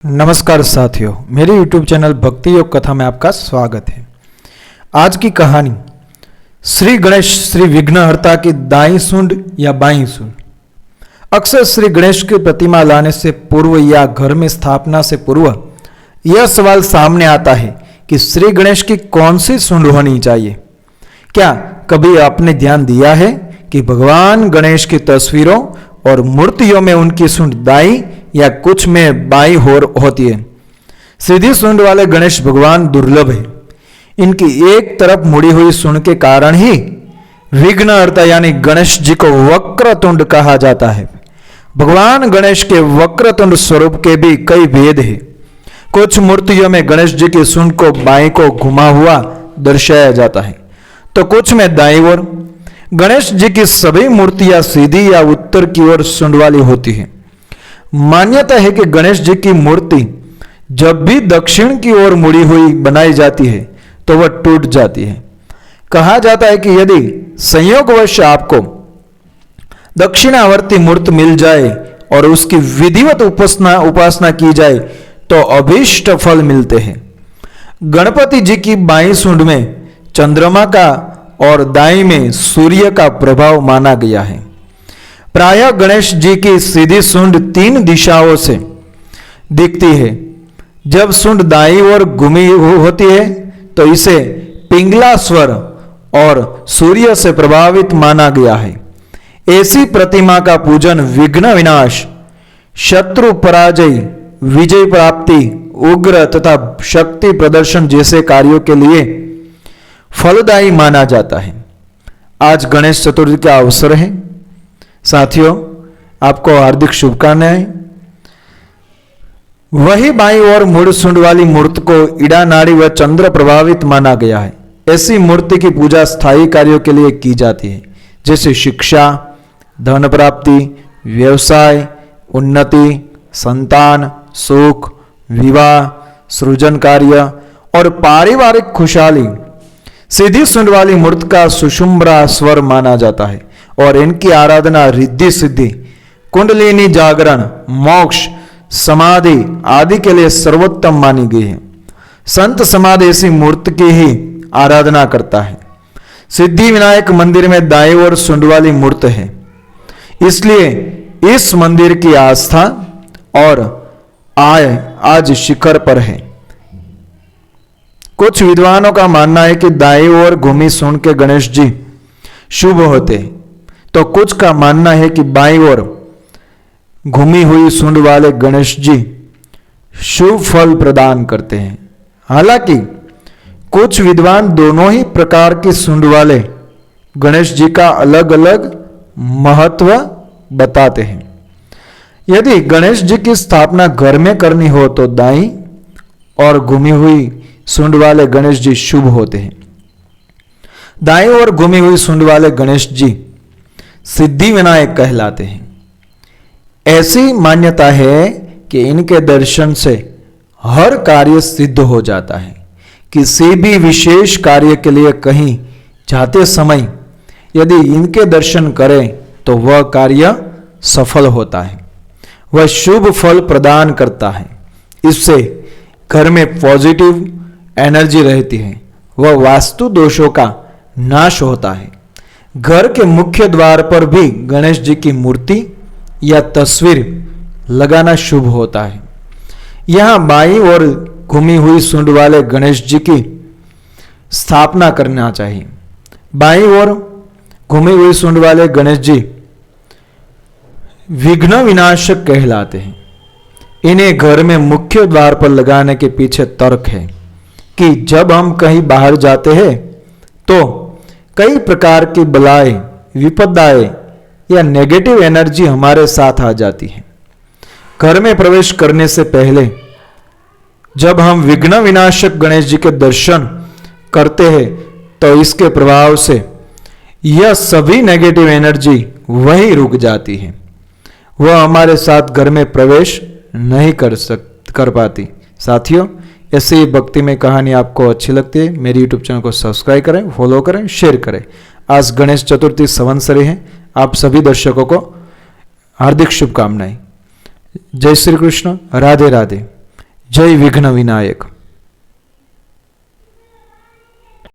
नमस्कार साथियों, मेरे YouTube चैनल भक्ति योग कथा में आपका स्वागत है। आज की कहानी श्री गणेश श्री विघ्नहर्ता की दाई सूंड या बाई सूंड। अक्सर श्री गणेश की प्रतिमा लाने से पूर्व या घर में स्थापना से पूर्व यह सवाल सामने आता है कि श्री गणेश की कौन सी सूंड होनी चाहिए। क्या कभी आपने ध्यान दिया है कि भगवान गणेश की तस्वीरों और मूर्तियों में उनकी सूंड दाई या कुछ में बाई होती है। सीधी सूंड वाले गणेश भगवान दुर्लभ है। इनकी एक तरफ मुड़ी हुई सूंड के कारण ही विघ्नहर्ता यानी गणेश जी को वक्रतुंड कहा जाता है। भगवान गणेश के वक्रतुंड स्वरूप के भी कई भेद है। कुछ मूर्तियों में गणेश जी की सूंड को बाई को घुमा हुआ दर्शाया जाता है, तो कुछ में दाई ओर। गणेश जी की सभी मूर्तियां सीधी या उत्तर की ओर सूंड वाली होती है। मान्यता है कि गणेश जी की मूर्ति जब भी दक्षिण की ओर मुड़ी हुई बनाई जाती है तो वह टूट जाती है। कहा जाता है कि यदि संयोगवश आपको दक्षिणावर्ती मूर्ति मिल जाए और उसकी विधिवत उपासना की जाए तो अभीष्ट फल मिलते हैं। गणपति जी की बाईं सूंड में चंद्रमा का और दाईं में सूर्य का प्रभाव माना गया है। प्रायः गणेश जी की सीधी सूंड 3 दिशाओं से दिखती है। जब सूंड दाईं ओर घूमी होती है तो इसे पिंगला स्वर और सूर्य से प्रभावित माना गया है। ऐसी प्रतिमा का पूजन विघ्न विनाश, शत्रु पराजय, विजय प्राप्ति, उग्र तथा शक्ति प्रदर्शन जैसे कार्यों के लिए फलदायी माना जाता है। आज गणेश चतुर्थी का अवसर है। साथियों, आपको हार्दिक शुभकामनाएं। वही बाईं ओर मुड़ सूंड वाली मूर्ति को इड़ा नाड़ी व चंद्र प्रभावित माना गया है। ऐसी मूर्ति की पूजा स्थायी कार्यों के लिए की जाती है, जैसे शिक्षा, धन प्राप्ति, व्यवसाय, उन्नति, संतान, सुख, विवाह, सृजन कार्य और पारिवारिक खुशहाली। सीधी सूंड वाली मूर्ति का सुषुम्बरा स्वर माना जाता है और इनकी आराधना रिद्धि सिद्धि, कुंडलिनी जागरण, मोक्ष, समाधि आदि के लिए सर्वोत्तम मानी गई है। संत समाधि ऐसी मूर्ति की ही आराधना करता है। सिद्धि विनायक मंदिर में दाईं ओर सूंड वाली मूर्ति है, इसलिए इस मंदिर की आस्था और आय आज शिखर पर है। कुछ विद्वानों का मानना है कि दाईं ओर घूमी सूंड के गणेश जी शुभ होते हैं, तो कुछ का मानना है कि बाईं ओर घूमी हुई सूंड वाले गणेश जी शुभ फल प्रदान करते हैं। हालांकि कुछ विद्वान दोनों ही प्रकार की सूंड वाले गणेश जी का अलग अलग महत्व बताते हैं। यदि गणेश जी की स्थापना घर में करनी हो तो दाईं और घूमी हुई सूंड वाले गणेश जी शुभ होते हैं। दाईं ओर घूमी हुई सूंड वाले गणेश जी सिद्धि विनायक कहलाते हैं। ऐसी मान्यता है कि इनके दर्शन से हर कार्य सिद्ध हो जाता है। किसी भी विशेष कार्य के लिए कहीं जाते समय यदि इनके दर्शन करें तो वह कार्य सफल होता है, वह शुभ फल प्रदान करता है। इससे घर में पॉजिटिव एनर्जी रहती है, वह वास्तु दोषों का नाश होता है। घर के मुख्य द्वार पर भी गणेश जी की मूर्ति या तस्वीर लगाना शुभ होता है। यहां बाईं ओर घूमी हुई सूंड वाले गणेश जी की स्थापना करना चाहिए। बाईं ओर घूमी हुई सूंड वाले गणेश जी विघ्न विनाशक कहलाते हैं। इन्हें घर में मुख्य द्वार पर लगाने के पीछे तर्क है कि जब हम कहीं बाहर जाते हैं तो कई प्रकार की बलाएं, विपदाएं या नेगेटिव एनर्जी हमारे साथ आ जाती है। घर में प्रवेश करने से पहले जब हम विघ्न विनाशक गणेश जी के दर्शन करते हैं तो इसके प्रभाव से यह सभी नेगेटिव एनर्जी वहीं रुक जाती है, वह हमारे साथ घर में प्रवेश नहीं कर पाती। साथियों, ऐसे भक्ति में कहानी आपको अच्छी लगती है, मेरी यूट्यूब चैनल को सब्सक्राइब करें, फॉलो करें, शेयर करें। आज गणेश चतुर्थी संवत्सरी है। आप सभी दर्शकों को हार्दिक शुभकामनाएं। जय श्री कृष्ण, राधे राधे। जय विघ्न विनायक।